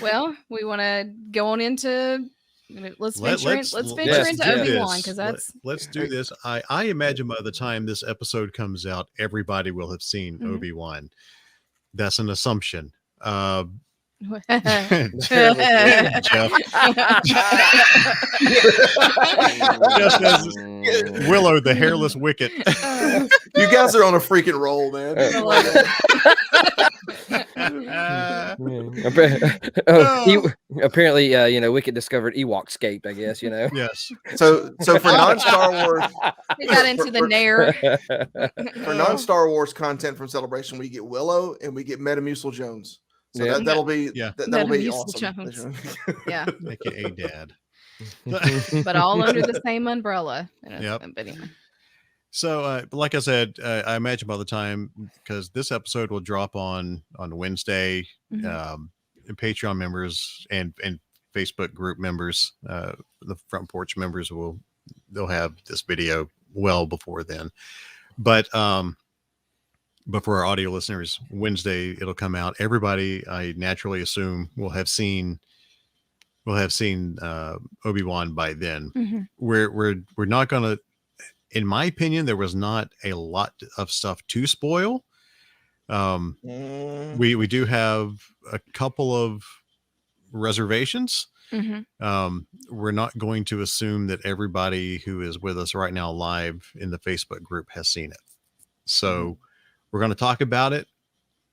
Well, we want to go on into. Let's venture into Obi-Wan because let's do this. I imagine by the time this episode comes out, everybody will have seen Obi-Wan. That's an assumption. Jeff says, Willow, the hairless wicket. You guys are on a freaking roll, man. Apparently, Wicket discovered Ewokscape, I guess, Yes. So for non-Star Wars, we got into the Nair. For non-Star Wars content from Celebration, we get Willow and we get Metamucil Jones. So that'll be that'll be awesome. Yeah, AKA Dad. But all under the same umbrella. Yep. So, like I said, I imagine by the time, because this episode will drop on Wednesday, and Patreon members and Facebook group members, the Front Porch members they'll have this video well before then. But for our audio listeners, Wednesday it'll come out. Everybody, I naturally assume, will have seen Obi-Wan by then. We're not gonna. In my opinion, there was not a lot of stuff to spoil. We do have a couple of reservations. We're not going to assume that everybody who is with us right now live in the Facebook group has seen it. So we're going to talk about it.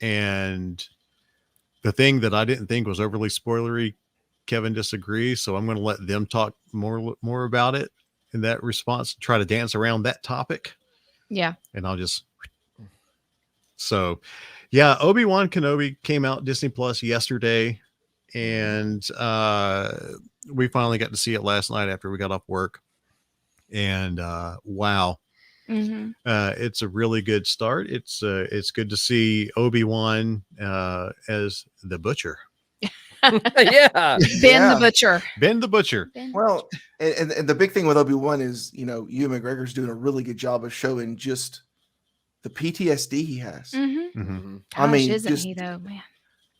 And the thing that I didn't think was overly spoilery, Kevin disagrees. So I'm going to let them talk more about it in that response, try to dance around that topic. Yeah. And I'll just. So, yeah, Obi-Wan Kenobi came out Disney Plus yesterday. And we finally got to see it last night after we got off work. And wow. It's a really good start. It's good to see Obi-Wan as the Butcher. Ben the Butcher. Ben the Butcher. Well, and the big thing with Obi-Wan is, Ewan McGregor's doing a really good job of showing just the PTSD he has. I mean, isn't he though, man?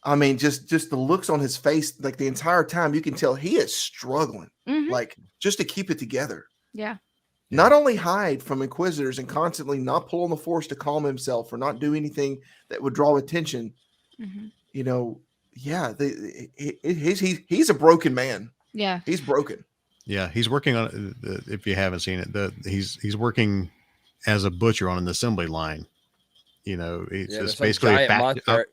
I mean, just the looks on his face, like the entire time, you can tell he is struggling, like just to keep it together. Yeah. Not only hide from Inquisitors and constantly not pull on the Force to calm himself or not do anything that would draw attention. Yeah, he's a broken man. Yeah, he's broken. Yeah, he's working on. If you haven't seen it, he's working as a butcher on an assembly line. It's just basically a factory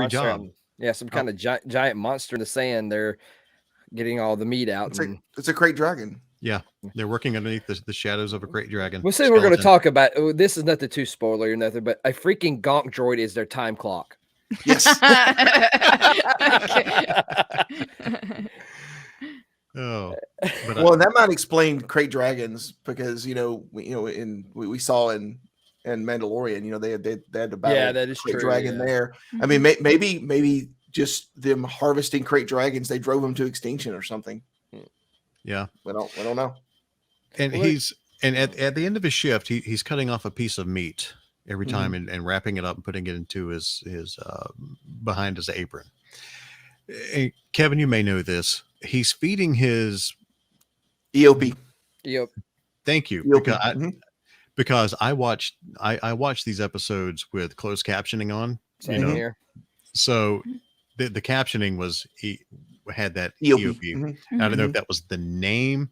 job. Some kind of giant monster in the sand. They're getting all the meat out. It's a crate dragon. Yeah, they're working underneath the shadows of a crate dragon. We're going to talk about. This is nothing too spoiler or nothing, but a freaking gonk droid is their time clock. Yes. Well, that might explain crate dragons because we saw in Mandalorian, they had to battle that is crate true, dragon there. I mean, maybe just them harvesting crate dragons, they drove them to extinction or something. Yeah, we don't know. And at the end of his shift, he's cutting off a piece of meat every time and wrapping it up and putting it into his behind his apron. And Kevin, you may know this. He's feeding his EOP. Yep. Thank you. EOP. Because I watched these episodes with closed captioning on. Same here. So the captioning had that EOP. EOP. I don't know if that was the name,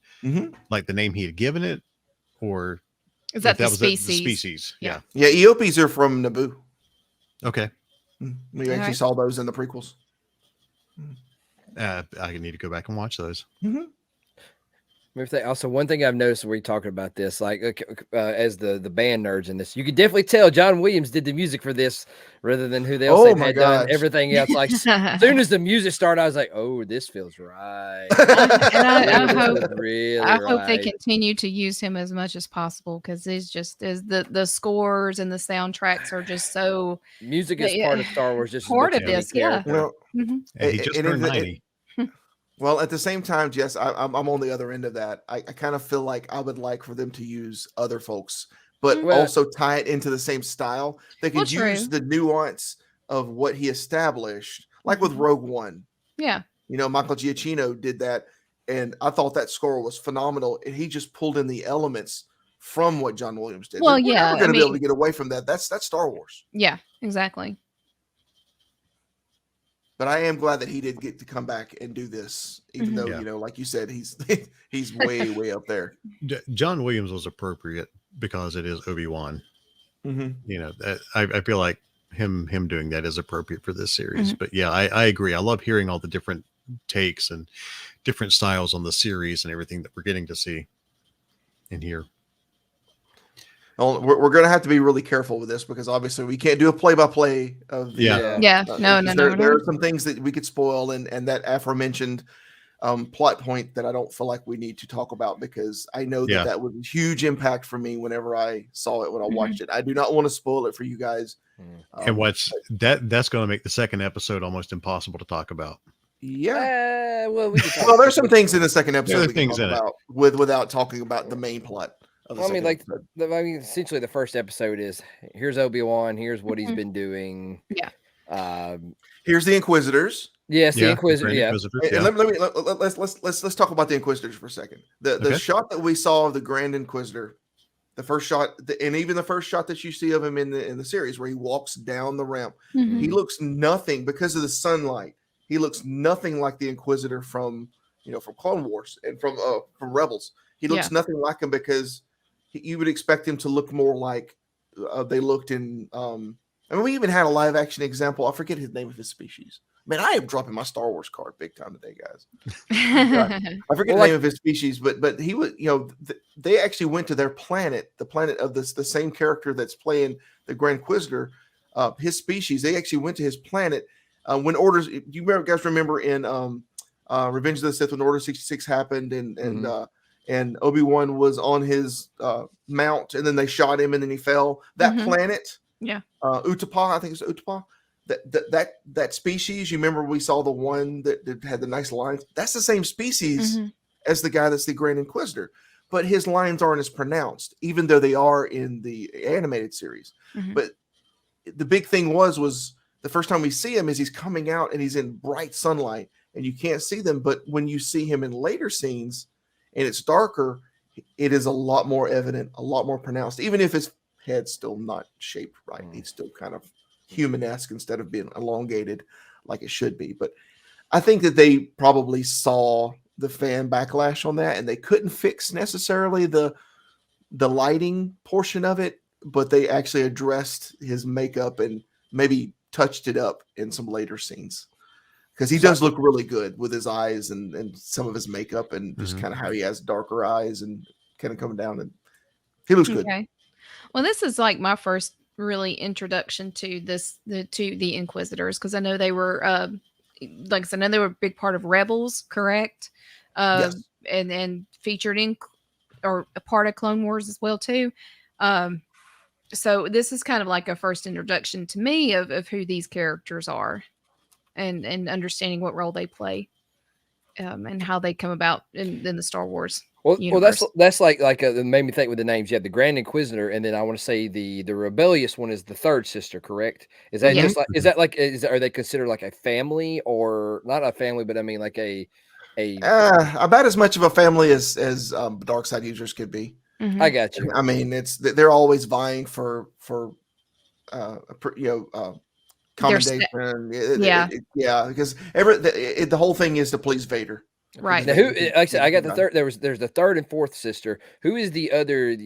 like the name he had given it, or is that the was species? The species. Yeah. EOPs are from Naboo. Okay. We actually saw those in the prequels. I need to go back and watch those. Also, one thing I've noticed when we're talking about this, like as the band nerds in this, you can definitely tell John Williams did the music for this rather than who else they had done everything else. Like as soon as the music started, I was like, "Oh, this feels right." I hope they continue to use him as much as possible because he's just the scores and the soundtracks are just so. Music is part of Star Wars. Just part of this, yeah. He just turned 90. Well, at the same time, Jess, I'm on the other end of that. I kind of feel like I would like for them to use other folks but also tie it into the same style. They could use the nuance of what he established, like with Rogue One. Yeah. You know, Michael Giacchino did that, and I thought that score was phenomenal. And he just pulled in the elements from what John Williams did. Well, We're never going to be able to get away from that. That's Star Wars. Yeah, exactly. But I am glad that he did get to come back and do this, even though, you know, like you said, he's way up there. John Williams was appropriate because it is Obi-Wan. You know, I feel like him doing that is appropriate for this series. But yeah, I agree. I love hearing all the different takes and different styles on the series and everything that we're getting to see and hear. Well, we're going to have to be really careful with this because obviously we can't do a play-by-play of the, no. There are some things that we could spoil, and that aforementioned plot point that I don't feel like we need to talk about because I know that was a huge impact for me whenever I saw it, when I watched it. I do not want to spoil it for you guys. And that's going to make the second episode almost impossible to talk about. Yeah. Well, there's some things in the second episode we can talk about without talking about the main plot. Essentially the first episode is here's Obi-Wan, here's what he's been doing. Yeah. Here's the Inquisitors. Yes, the Inquisitor. Yeah. Let's talk about the Inquisitors for a second. The shot that we saw of the Grand Inquisitor, the first shot, and even the first shot that you see of him in the series, where he walks down the ramp, he looks nothing because of the sunlight. He looks nothing like the Inquisitor from Clone Wars and from Rebels. He looks nothing like him because you would expect him to look more like they looked in. We even had a live action example. I forget his name of his species. Man, I am dropping my Star Wars card big time today, guys. I forget the name of his species, but he was, they actually went to their planet, the planet of the same character that's playing the Grand Inquisitor, his species. They actually went to his planet when orders. Do you guys remember in Revenge of the Sith when Order 66 happened and Obi-Wan was on his mount, and then they shot him, and then he fell. That planet, Utapau, I think it's Utapau. That species. You remember we saw the one that had the nice lines. That's the same species as the guy that's the Grand Inquisitor, but his lines aren't as pronounced, even though they are in the animated series. But the big thing was the first time we see him is he's coming out and he's in bright sunlight, and you can't see them. But when you see him in later scenes, and it's darker, it is a lot more evident, a lot more pronounced, even if his head's still not shaped right. He's still kind of human-esque instead of being elongated like it should be. But I think that they probably saw the fan backlash on that, and they couldn't fix necessarily the lighting portion of it, but they actually addressed his makeup and maybe touched it up in some later scenes. Because he does look really good with his eyes and some of his makeup and just kind of how he has darker eyes and kind of coming down, and he looks good. Okay. Well, this is like my first really introduction to the Inquisitors, because I know they were like I said, I know they were a big part of Rebels, correct? Yes. And featured in or a part of Clone Wars as well too. So this is kind of like a first introduction to me of who these characters are. And understanding what role they play, and how they come about in the Star Wars universe. Well, that's like it made me think with the names. You have the Grand Inquisitor, and then I want to say the rebellious one is the third sister, correct? Is that just like are they considered like a family, or not a family, but I mean like a about as much of a family as dark side users could be. I got you. I mean, they're always vying for commendation. Because the whole thing is to please Vader. Right. Now, like I said, I got the third. There's the third and fourth sister. Who is the other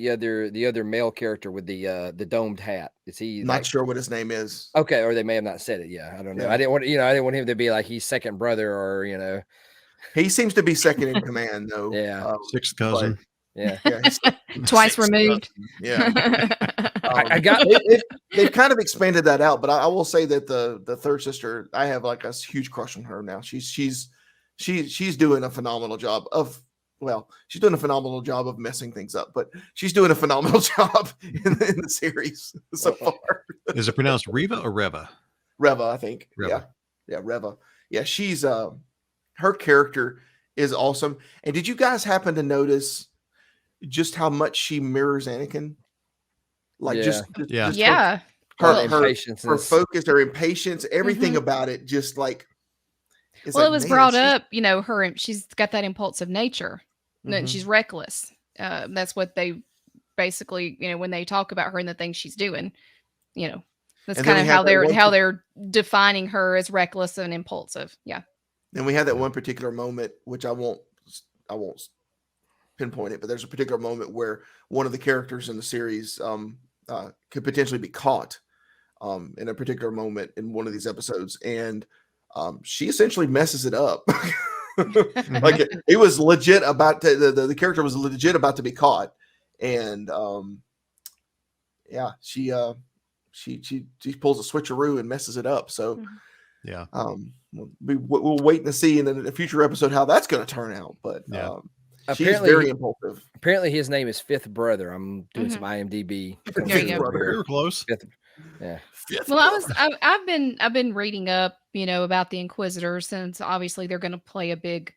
male character with the domed hat? Is he not sure what his name is? Okay, or they may have not said it. Yeah, I don't know. Yeah. I didn't want him to be like he's second brother, or He seems to be second in command though. Yeah, sixth cousin. Yeah. Twice removed. Yeah. I got they've kind of expanded that out, but I will say that the third sister, I have like a huge crush on her now. She's doing a phenomenal job of messing things up, but she's doing a phenomenal job in the series so far. Is it pronounced Reva or Reva? Reva, I think. Reva. Yeah, Reva. Yeah, she's her character is awesome. And did you guys happen to notice just how much she mirrors Anakin? Like just her focus, her impatience, everything about it, just like. Well, it was brought up, she's got that impulsive nature. She's reckless. That's what they basically, when they talk about her and the things she's doing, that's kind of how they're defining her as reckless and impulsive. Yeah. And we had that one particular moment, which I won't pinpoint it, but there's a particular moment where one of the characters in the series could potentially be caught in a particular moment in one of these episodes, and she essentially messes it up. Like it was legit about to, the character was legit about to be caught, and she pulls a switcheroo and messes it up. So we'll wait and see in a future episode how that's going to turn out. But she's very impulsive. Apparently, his name is Fifth Brother. I'm doing some IMDb. You're close. Yeah. Well, I've been reading up, about the Inquisitors, since obviously they're going to play a big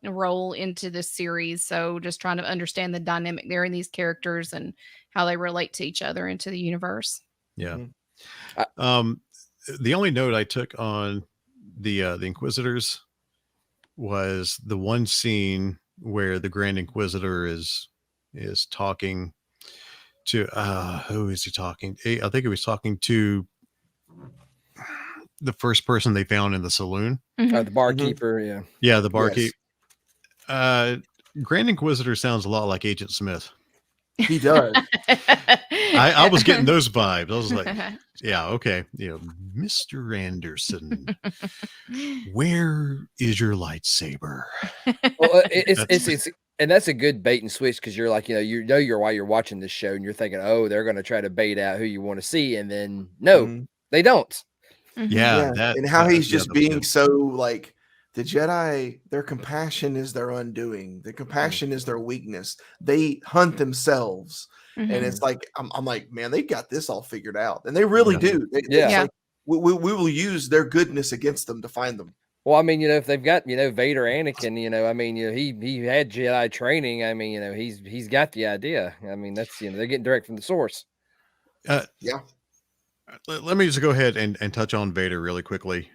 role into this series. So just trying to understand the dynamic there in these characters and how they relate to each other into the universe. Yeah. The only note I took on the Inquisitors was the one scene where the Grand Inquisitor is talking to who is he talking? I think he was talking to the first person they found in the saloon. The barkeeper, yeah, the barkeep. Yes. Grand Inquisitor sounds a lot like Agent Smith. He does. I was getting those vibes. I was like, yeah, okay, Mr. Anderson, where is your lightsaber? Well, it's and that's a good bait and switch, because you're like, you're while you're watching this show and you're thinking, oh, they're going to try to bait out who you want to see, and then no, they don't. Yeah, and how he's just being so like, the Jedi, their compassion is their undoing. Their compassion is their weakness. They hunt themselves, and it's like I'm like, man, they got this all figured out, and they really do. Like, we will use their goodness against them to find them. Well, I mean, if they've got, Vader, Anakin, I mean, he had Jedi training. I mean, he's got the idea. I mean, that's, they're getting direct from the source. Let me just go ahead and touch on Vader really quickly.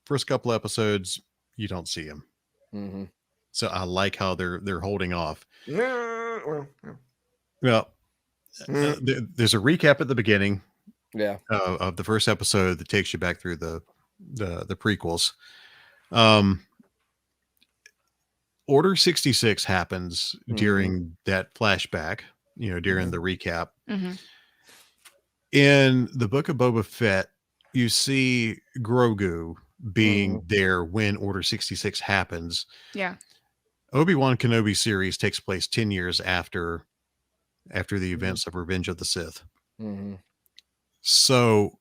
First couple episodes, you don't see him. So I like how they're holding off. Well, there's a recap at the beginning. Of the first episode that takes you back through the prequels. Order 66 happens during that flashback, during the recap. In the Book of Boba Fett, you see Grogu being there when Order 66 happens. Yeah. Obi-Wan Kenobi series takes place 10 years after the events of Revenge of the Sith. So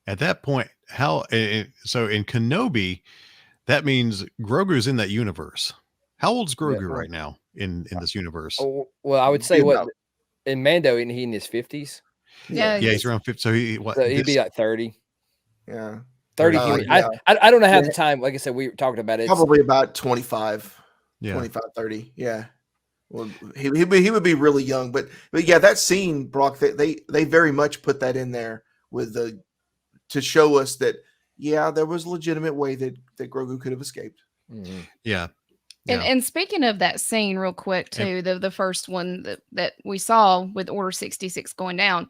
at that point, so in Kenobi, that means Grogu's in that universe. How old's Grogu right now in this universe? Oh, well, I would say in Mando, isn't he in his 50s? Yeah, he's around 50. So he'd be like 30. Yeah. 30. I don't know how the time, like I said, we were talking about it. Probably about 25. 25, 30. Yeah. Well, he would be really young, but yeah, that scene, Brock, they very much put that in there to show us that there was a legitimate way that Grogu could have escaped. Yeah. And speaking of that scene, real quick too, the first one that we saw with Order 66 going down,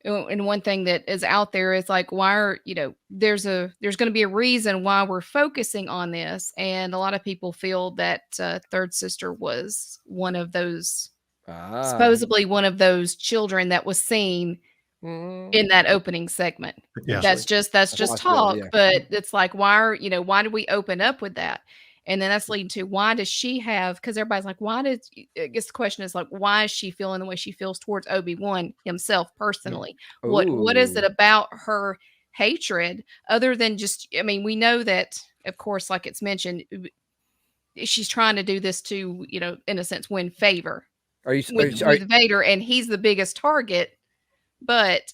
and one thing that is out there is like, why are there's going to be a reason why we're focusing on this, and a lot of people feel that Third Sister was one of those supposedly one of those children that was seen in that opening segment. That's just talk, but it's like, why did we open up with that? And then that's leading to, why does she have, because everybody's like, I guess the question is like, why is she feeling the way she feels towards Obi-Wan himself personally? What is it about her hatred other than just, we know that, of course, like it's mentioned, she's trying to do this to, in a sense, win favor with Vader, and he's the biggest target. But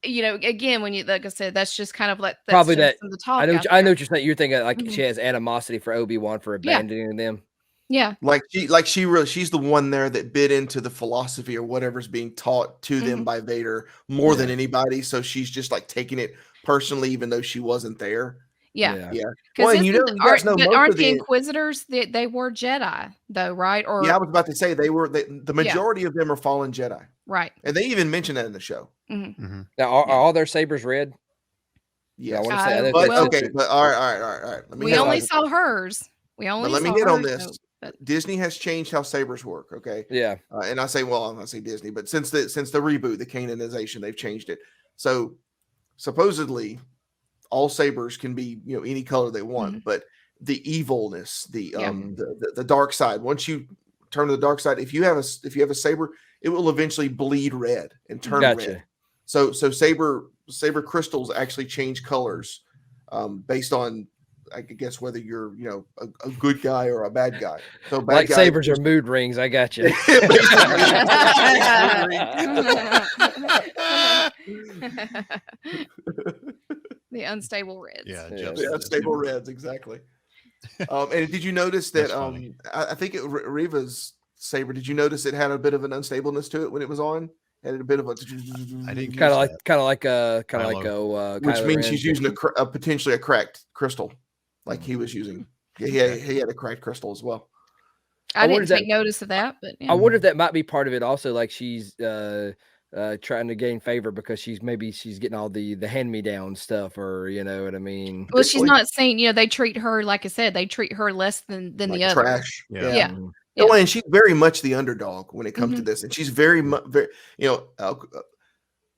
again, when like I said, that's just kind of like probably that the talk. I know what you're saying. You're thinking like she has animosity for Obi-Wan for abandoning them. Yeah. She's the one there that bit into the philosophy or whatever's being taught to them by Vader more than anybody. So she's just like taking it personally, even though she wasn't there. Yeah. Yeah. Well, and you guys know most aren't of the Inquisitors they were Jedi though, right? Or yeah, I was about to say the majority of them are fallen Jedi, right? And they even mention that in the show. Now, are all their sabers red? Yeah, I want to say. But okay, but all right. We only saw hers. Let me hit on this. Disney has changed how sabers work. Okay. Yeah. And I say, well, I'm not say Disney, but since the reboot, the canonization, they've changed it. So supposedly, all sabers can be any color they want, but the evilness, the dark side. Once you turn to the dark side, if you have a saber, it will eventually bleed red and turn red. So saber crystals actually change colors based on, I guess, whether you're a good guy or a bad guy. So bad guy, sabers are mood rings. I got you. The unstable reds. Yeah, the unstable reds, exactly. And did you notice that? I think Reva's saber. Did you notice it had a bit of an unstableness to it when it was on? Had a bit of a. I didn't kind of like which means she's using potentially a cracked crystal, like he was using. Yeah, he had a cracked crystal as well. I didn't take notice of that, but I wonder if that might be part of it. Also, like she's trying to gain favor because she's getting all the hand-me-down stuff, or you know what I mean. Well, she's not saying they treat her, like I said, they treat her less than like the other trash. Yeah. Oh, and she's very much the underdog when it comes to this, and she's very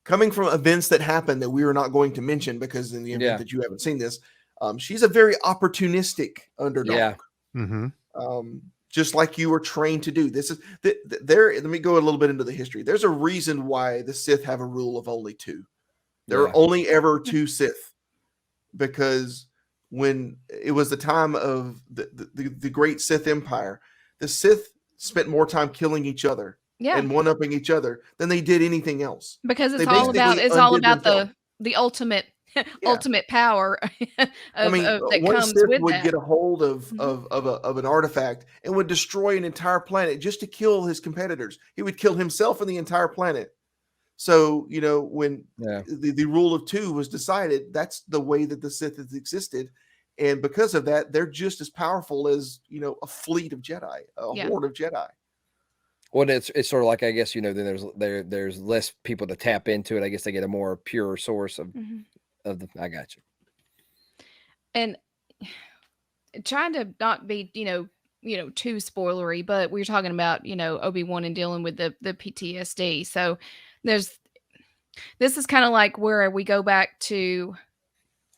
coming from events that happened that we were not going to mention because in the event that you haven't seen this, she's a very opportunistic underdog. Just like you were trained to do. This is there. Let me go a little bit into the history. There's a reason why the Sith have a rule of only 2. There are only ever 2 Sith, because when it was the time of the great Sith Empire, the Sith spent more time killing each other and one-upping each other than they did anything else. Because it's all about the ultimate ultimate power that one comes Sith with would that. get a hold of an artifact and would destroy an entire planet just to kill his competitors. He would kill himself and the entire planet. So, when the rule of 2 was decided, that's the way that the Sith has existed. And because of that, they're just as powerful as, a fleet of Jedi, a horde of Jedi. Well, it's sort of like, I guess, then there's less people to tap into it. I guess they get a more pure source of I got you. And trying to not be, too spoilery, but we're talking about, Obi-Wan and dealing with the PTSD. So this is kind of like where we go back to,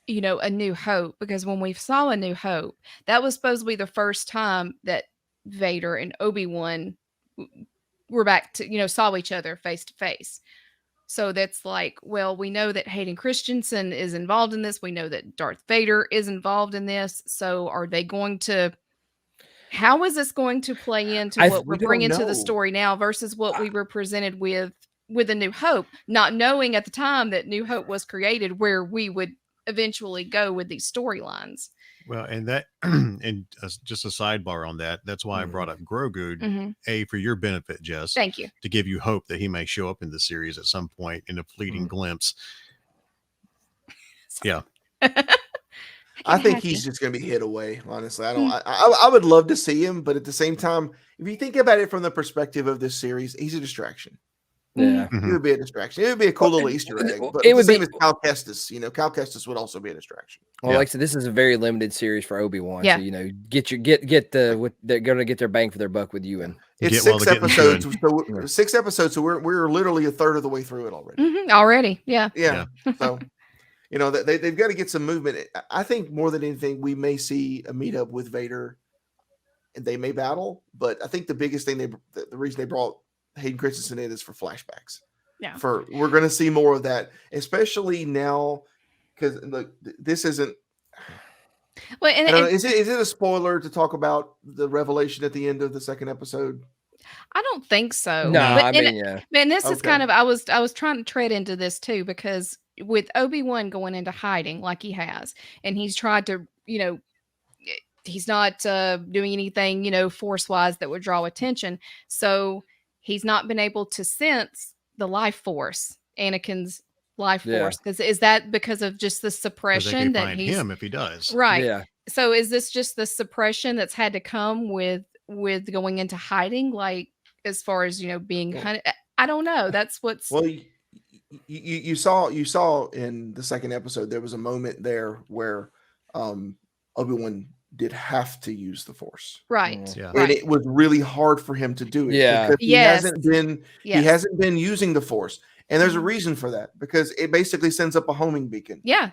A New Hope, because when we saw A New Hope, that was supposed to be the first time that Vader and Obi-Wan were back to, saw each other face to face. So that's like, well, we know that Hayden Christensen is involved in this. We know that Darth Vader is involved in this. So are they going to, how is this going to play into what we're bringing to the story now versus what we were presented with A New Hope, not knowing at the time that New Hope was created where we would eventually go with these storylines. Well, and that, and just a sidebar on that. That's why I brought up Grogu, for your benefit, Jess. Thank you. To give you hope that he may show up in the series at some point in a fleeting glimpse. Yeah. I think he's just going to be hit away. Honestly, I would love to see him, but at the same time, if you think about it from the perspective of this series, he's a distraction. Yeah, it would be a distraction. It would be a cool little Easter egg. But it would be as Cal Kestis. Cal Kestis would also be a distraction. Well, like I said, this is a very limited series for Obi-Wan. Yeah. So they're going to get their bang for their buck with you. And it's 6 episodes. So 6 episodes. So we're literally a third of the way through it already. Already, yeah. So they've got to get some movement. I think more than anything, we may see a meetup with Vader, and they may battle. But I think the biggest thing the reason they brought Hayden Christensen is for flashbacks. Yeah. We're going to see more of that, especially now, because look, this isn't. Well, is it a spoiler to talk about the revelation at the end of the 2nd episode? I don't think so. No, And this is kind of I was trying to tread into this too, because with Obi-Wan going into hiding like he has, and he's tried to he's not doing anything, force wise that would draw attention. So he's not been able to sense the life force, Anakin's life force. Is that because of just the suppression they that find he's him if he does? Right. Yeah. So is this just the suppression that's had to come with going into hiding, like as far as being hunted? I don't know. That's what's you saw in the second episode there was a moment there where Obi-Wan did have to use the Force, right? Yeah. And it was really hard for him to do it, because he hasn't been using the Force. And there's a reason for that, because it basically sends up a homing beacon. Yeah.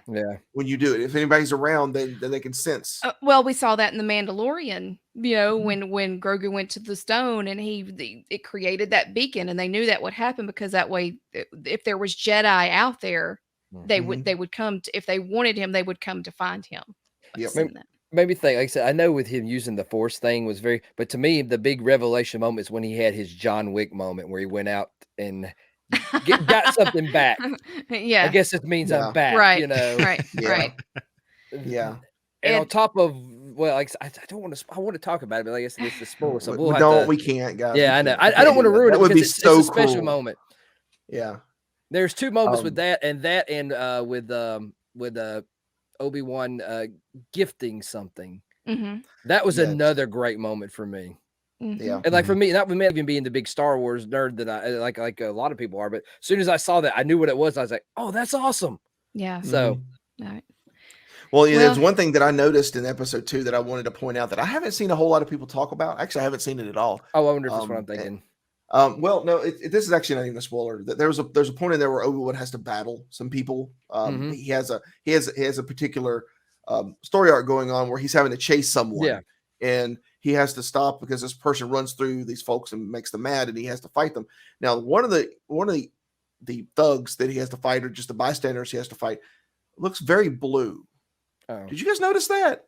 When you do it, if anybody's around, then they can sense. Well, we saw that in the Mandalorian. When Grogu went to the stone, and it created that beacon, and they knew that would happen, because that way, if there was Jedi out there, they would come to, if they wanted him, they would come to find him. Maybe think, like I said, I know with him using the Force thing was but to me, the big revelation moment is when he had his John Wick moment, where he went out and got something back. Yeah, I guess it means I'm back. Right. Right. Right. Yeah. And on top of, well, like, I don't want to. I want to talk about it, but I guess it's the spoiler. So we can't, guys. Yeah, I know. I don't want to ruin it. That would be so it's a special cool. moment. Yeah. There's two moments with that, and with Obi-Wan gifting something. That was another great moment for me. Yeah. And like for me, not even being the big Star Wars nerd that I like a lot of people are, but as soon as I saw that, I knew what it was. I was like, oh, that's awesome. Yeah. So all right. Well, there's one thing that I noticed in episode 2 that I wanted to point out that I haven't seen a whole lot of people talk about. Actually, I haven't seen it at all. Oh, I wonder if that's what I'm thinking. Well, no, this is actually not even a spoiler. There's a point in there where Obi-Wan has to battle some people. He has a particular story arc going on where he's having to chase someone, and he has to stop because this person runs through these folks and makes them mad, and he has to fight them. Now, one of the thugs that he has to fight, or just the bystanders he has to fight, looks very blue. Oh. Did you guys notice that?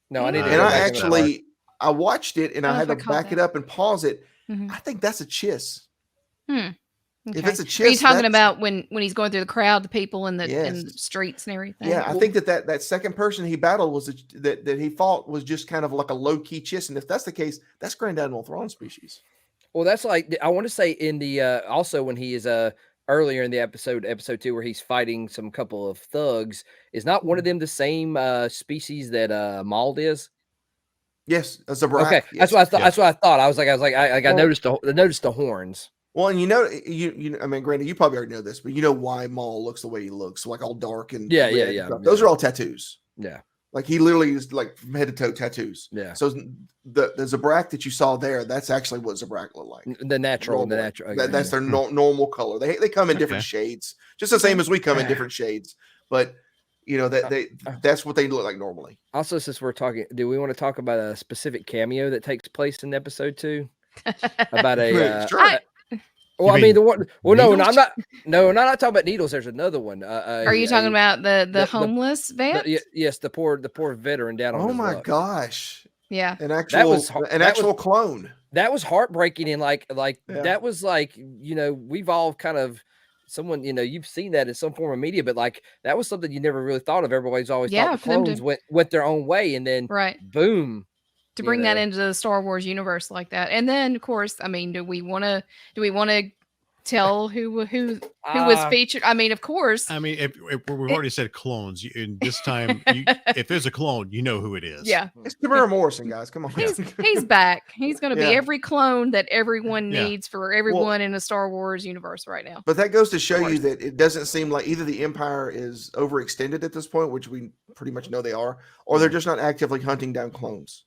No, I didn't. And I watched it, and I had to back it up and pause it. I think that's a chiss. Okay. If it's a chiss, are you talking about when he's going through the crowd, the people in the streets and everything? Yeah, I think that second person he battled was that he fought was just kind of like a low key chiss, and if that's the case, that's Grand Admiral Thrawn species. Well, that's like, I want to say in the also when he is earlier in the episode 2, where he's fighting some couple of thugs, is not one of them the same species that Maul is? Yes, that's a Zabrak. Okay, yes. that's what I thought. That's what I thought. I was like, I noticed the horns. Well, and you I mean, granted, you probably already know this, but you know why Maul looks the way he looks, like all dark and yeah. Those are all tattoos. Yeah, like he literally is like from head to toe tattoos. Yeah. So the Zabrak that you saw there, that's actually what Zabrak look like. The natural. That's their normal color. They come in different shades, just the same as we come in different shades. But that's what they look like normally. Also, since we're talking, do we want to talk about a specific cameo that takes place in episode 2? About a sure. Well, I mean the one. Well, no, I'm not. No, I'm not talking about needles. There's another one. Are you talking about the homeless vet? Yes, the poor veteran down on. Oh my gosh! Yeah, an actual clone. That was heartbreaking, and that was like, we've all kind of someone, you've seen that in some form of media, but like that was something you never really thought of. Everybody's always thought the clones went their own way, and then boom. To bring that into the Star Wars universe like that. And then, of course, I mean, do we want to tell who was featured? I mean, of course. I mean, if we've already said clones, and this time, if there's a clone, you know who it is. Yeah. It's Tamara Morrison, guys. Come on. He's back. He's going to be every clone that everyone needs for everyone in the Star Wars universe right now. But that goes to show you that it doesn't seem like either the Empire is overextended at this point, which we pretty much know they are, or they're just not actively hunting down clones.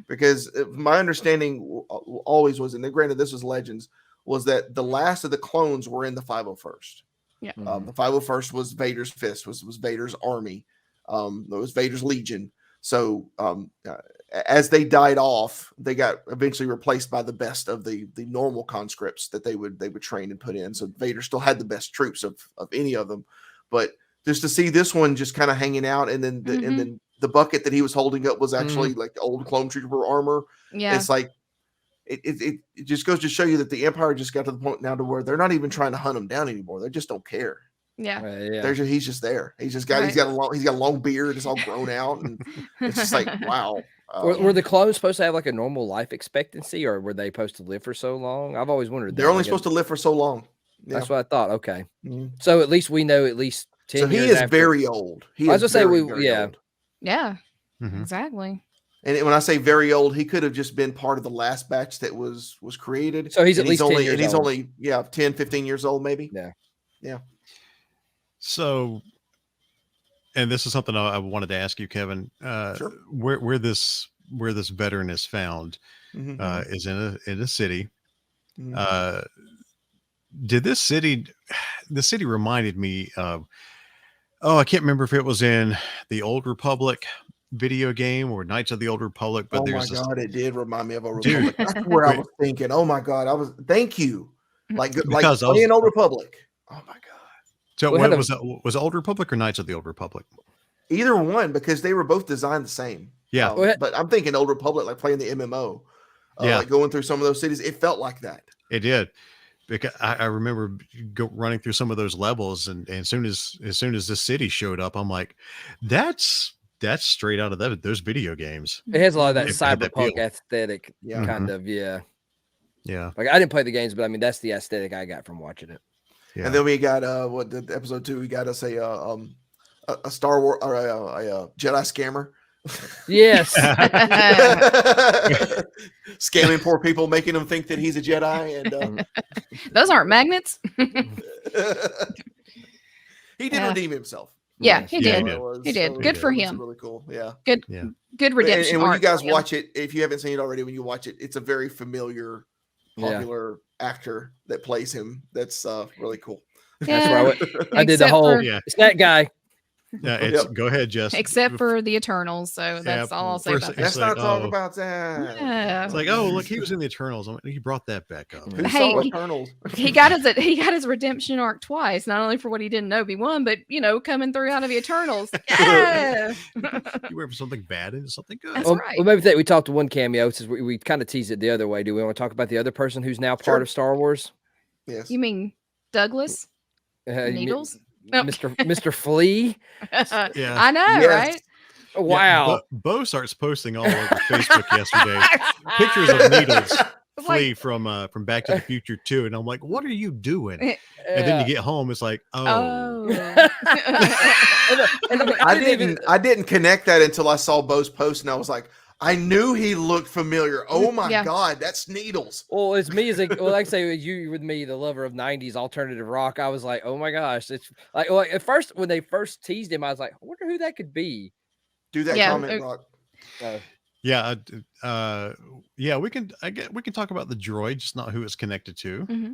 Because my understanding always was, and granted this was Legends, was that the last of the clones were in the 501st. Yeah. The 501st was Vader's fist, was Vader's army. It was Vader's legion. So as they died off, they got eventually replaced by the best of the normal conscripts that they would train and put in. So Vader still had the best troops of any of them. But just to see this one just kind of hanging out, and then the bucket that he was holding up was actually like old clone trooper armor. Yeah. It's like, it just goes to show you that the Empire just got to the point now to where they're not even trying to hunt him down anymore. They just don't care. Yeah. He's just there. He's got a long beard. It's all grown out. And it's just like, wow. Were the clones supposed to have like a normal life expectancy, or were they supposed to live for so long? I've always wondered. They're only supposed to live for so long. Yeah. That's what I thought. Okay, so at least we know at least 10 so years. He is after. very old. I was gonna say old. Yeah, exactly. And when I say very old, he could have just been part of the last batch that was created. So he's at least 10 years old. He's only 10, 15 years old, maybe. Yeah. So, and this is something I wanted to ask you, Kevin. Sure. Where this veteran is found is in a city. Did this city? The city reminded me of. Oh, I can't remember if it was in the Old Republic video game or Knights of the Old Republic, but it did remind me of Old Republic. That's where I was thinking. Oh my God, thank you. Like playing Old Republic. Oh my God. So was it Old Republic or Knights of the Old Republic? Either one, because they were both designed the same. Yeah. But I'm thinking Old Republic, like playing the MMO. Like going through some of those cities. It felt like that. It did. Because I remember running through some of those levels, and as soon as the city showed up, I'm like, that's straight out of those video games. It has a lot of that cyberpunk aesthetic, kind of. Yeah. Like I didn't play the games, but I mean that's the aesthetic I got from watching it. Yeah. And then we got the episode 2. We got us a Star Wars or a Jedi scammer. Yes. Scamming poor people, making them think that he's a Jedi, and those aren't magnets. He did redeem himself. Yeah, he did. He did. Good for him. Really cool. Yeah. Good redemption. And when you guys watch it, if you haven't seen it already, when you watch it, it's a very popular actor that plays him. That's really cool. That's where I did the whole. It's that guy. Yeah, go ahead, Jess. Except for the Eternals, so that's all I'll say about that. Let's not talk about that. Yeah. It's like, oh, look, he was in the Eternals. He brought that back up. Who saw Eternals? He got his redemption arc twice, not only for what he did in Obi-Wan, but coming through out of the Eternals. Yeah. You went from something bad into something good. That's right. Well, maybe we talked to one cameo since we kind of teased it the other way. Do we want to talk about the other person who's now part of Star Wars? Yes. You mean Douglas? Needles? Mr. Flea. Yeah, I know, right? Wow. Yeah, Bo starts posting all over Facebook yesterday pictures of Needles Flea from Back to the Future 2, and I'm like, what are you doing? And then you get home, it's like, oh. I didn't connect that until I saw Bo's post, and I was like, I knew he looked familiar. Oh my God, that's Needles. Well, it's me like I say, you with me, the lover of 90s alternative rock. I was like, oh my gosh. It's like at first, when they first teased him, I was like, I wonder who that could be. Do that comment, Rock. We can talk about the droid, just not who it's connected to. Mm-hmm.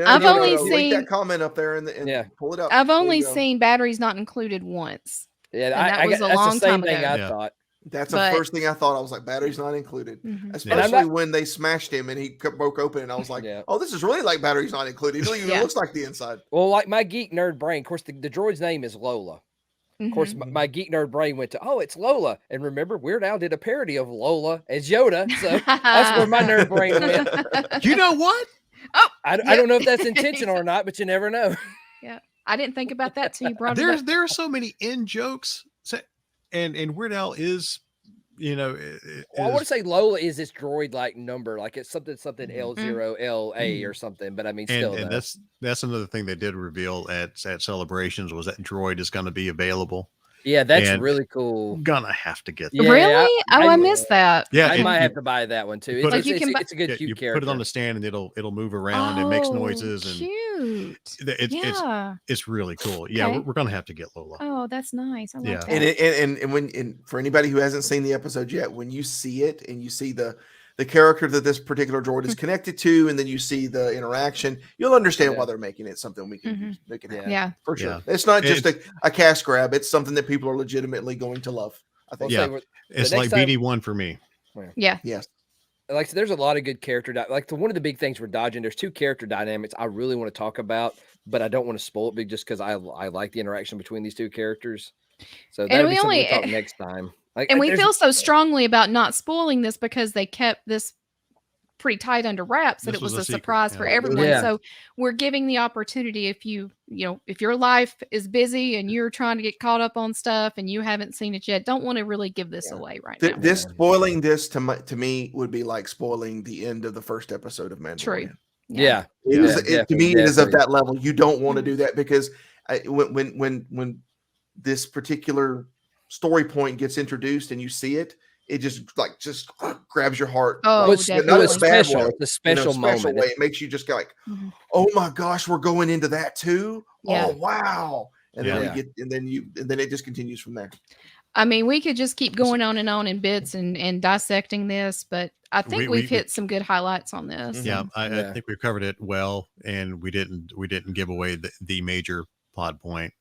I've only seen that comment up there and pull it up. I've only seen batteries not included once. Yeah, that was a long time ago. I thought. That's the first thing I thought. I was like, batteries not included. Especially when they smashed him and he broke open, and I was like, oh, this is really like batteries not included. It even looks like the inside. Well, like my geek nerd brain, of course, the droid's name is Lola. Of course, my geek nerd brain went to, oh, it's Lola. And remember, Weird Al did a parody of Lola as Yoda. So that's where my nerd brain went. You know what? Oh, I don't know if that's intentional or not, but you never know. Yeah. I didn't think about that till you brought it up. There are so many in jokes. And Weird Al is, I want to say Lola is this droid like number, like it's something L0LA or something. But I mean, still, and that's another thing they did reveal at Celebrations was that droid is going to be available. Yeah, that's really cool. Gonna have to get that. Yeah, really? I missed that. Yeah, I might have to buy that one too. It's a good cute character. Put it on the stand and it'll move around and makes noises and cute. It's really cool. Okay. Yeah, we're gonna have to get Lola. Oh, that's nice. I like that. And for anybody who hasn't seen the episode yet, when you see it and you see the character that this particular droid is connected to, and then you see the interaction, you'll understand why they're making it something we can have. Yeah, for sure. It's not just a cash grab. It's something that people are legitimately going to love. I think. Yeah, it's like BD1 for me. Yeah. Yes. Like, so there's a lot of good character. One of the big things we're dodging. There's two character dynamics I really want to talk about, but I don't want to spoil it big just because I like the interaction between these two characters. So that'll be something we'll talk next time. We feel so strongly about not spoiling this because they kept this pretty tight under wraps that it was a surprise for everyone. Yeah. So we're giving the opportunity, if if your life is busy and you're trying to get caught up on stuff and you haven't seen it yet, don't want to really give this away right now. This spoiling this to me would be like spoiling the end of the first episode of Mandalorian. True. Yeah. To me, it is of that level. You don't want to do that because when this particular story point gets introduced and you see it, it just grabs your heart. Oh, like, definitely. not a special, It's a special moment. Way. It makes you just go like, oh my gosh, we're going into that too. Yeah. Oh wow! And then it just continues from there. I mean, we could just keep going on in bits and dissecting this, but I think we've hit some good highlights on this. Yeah, I think we've covered it well, and we didn't give away the major plot point.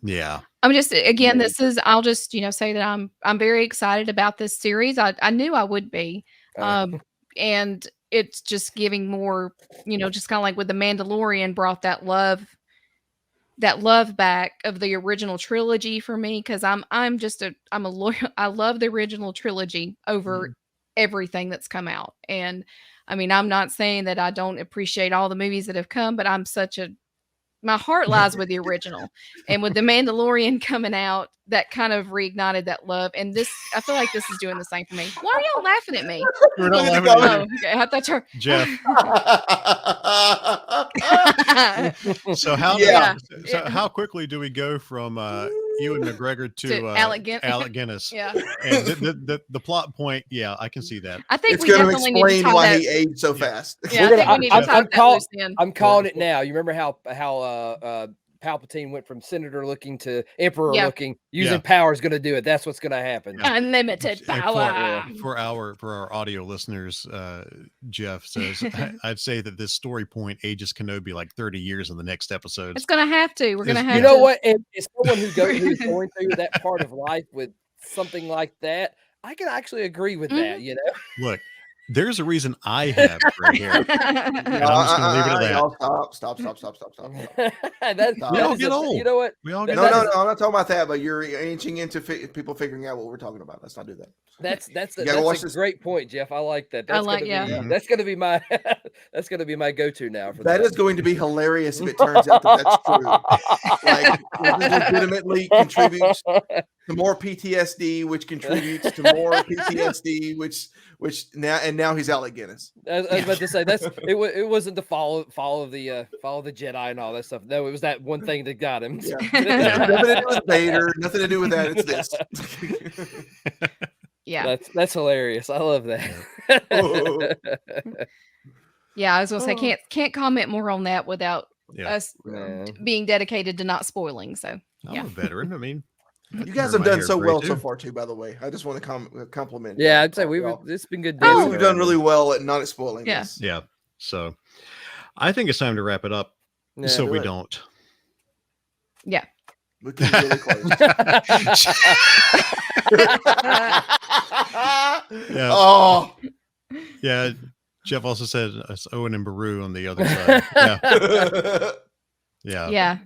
Yeah. I'm just, again, I'll just, say that I'm very excited about this series. I knew I would be. And it's just giving more, just kind of like with The Mandalorian brought that love back of the original trilogy for me. Cause I'm a loyal, I love the original trilogy over everything that's come out. And I mean, I'm not saying that I don't appreciate all the movies that have come, but my heart lies with the original, and with The Mandalorian coming out, that kind of reignited that love. And I feel like this is doing the same for me. Why are y'all laughing at me? We're not laughing at you. Okay, I thought you're Jeff. So how quickly do we go from Ewan McGregor to Alec Guinness? Yeah. And the plot point, I can see that. I think it's going to explain why he aged so fast. Yeah, I'm calling it now. You remember how Palpatine went from senator looking to emperor looking, using power is going to do it. That's what's going to happen. Unlimited power. For our audio listeners, Jeff says, I'd say that this story point ages Kenobi like 30 years in the next episode. It's going to have to. We're going to have to. You know what? And as someone who's going through that part of life with something like that, I can actually agree with that, Look, there's a reason I have right here. I'm just going to leave it at that. Stop. We all get old. You know what? No, I'm not talking about that, but you're inching into people figuring out what we're talking about. Let's not do that. That's a great point, Jeff. I like that. That's going to be my that's going to be my go-to now. For that is going to be hilarious if it turns out that that's true. Like, it legitimately contributes to more PTSD, which contributes to more PTSD, which now he's Alec Guinness. I was about to say it wasn't the follow the Jedi and all that stuff. No, it was that one thing that got him. Yeah. Nothing to do with Vader. Nothing to do with that. It's this. Yeah, that's hilarious. I love that. Yeah, I was gonna say can't comment more on that without us being dedicated to not spoiling. So I'm a veteran. I mean, you guys have done so well so far too. By the way, I just want to compliment. Yeah, I'd say it's been good. We've done really well at not spoiling. This. Yeah. So I think it's time to wrap it up. So we don't. Yeah. We can really close. Oh. Yeah. Jeff also said it's Owen and Baru on the other side. Yeah.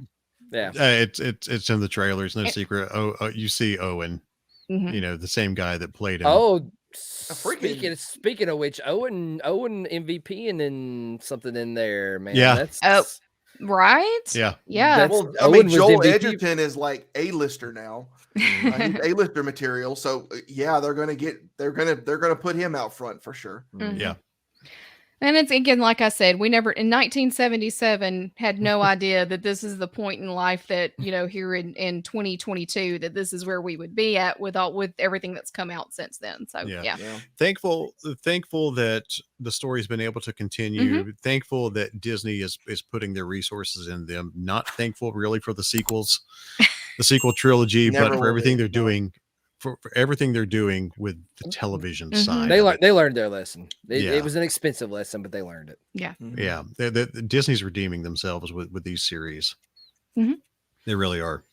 It's in the trailers. No secret. You see Owen. The same guy that played him. Oh, speaking of which, Owen MVP and then something in there, man. Yeah. Right? Yeah. Well, I mean, Joel Edgerton is like A-lister now. He's A-lister material. So they're gonna put him out front for sure. Mm-hmm. Yeah. And it's, again, like I said, we never in 1977 had no idea that this is the point in life that, here in 2022, that this is where we would be at with everything that's come out since then. So yeah. Thankful that the story's been able to continue. Thankful that Disney is putting their resources in them. Not thankful really for the sequels, the sequel trilogy, but for everything they're doing. For everything they're doing with the television side, they learned their lesson. It was an expensive lesson, but they learned it. Yeah, yeah. Disney's redeeming themselves with these series. They really are.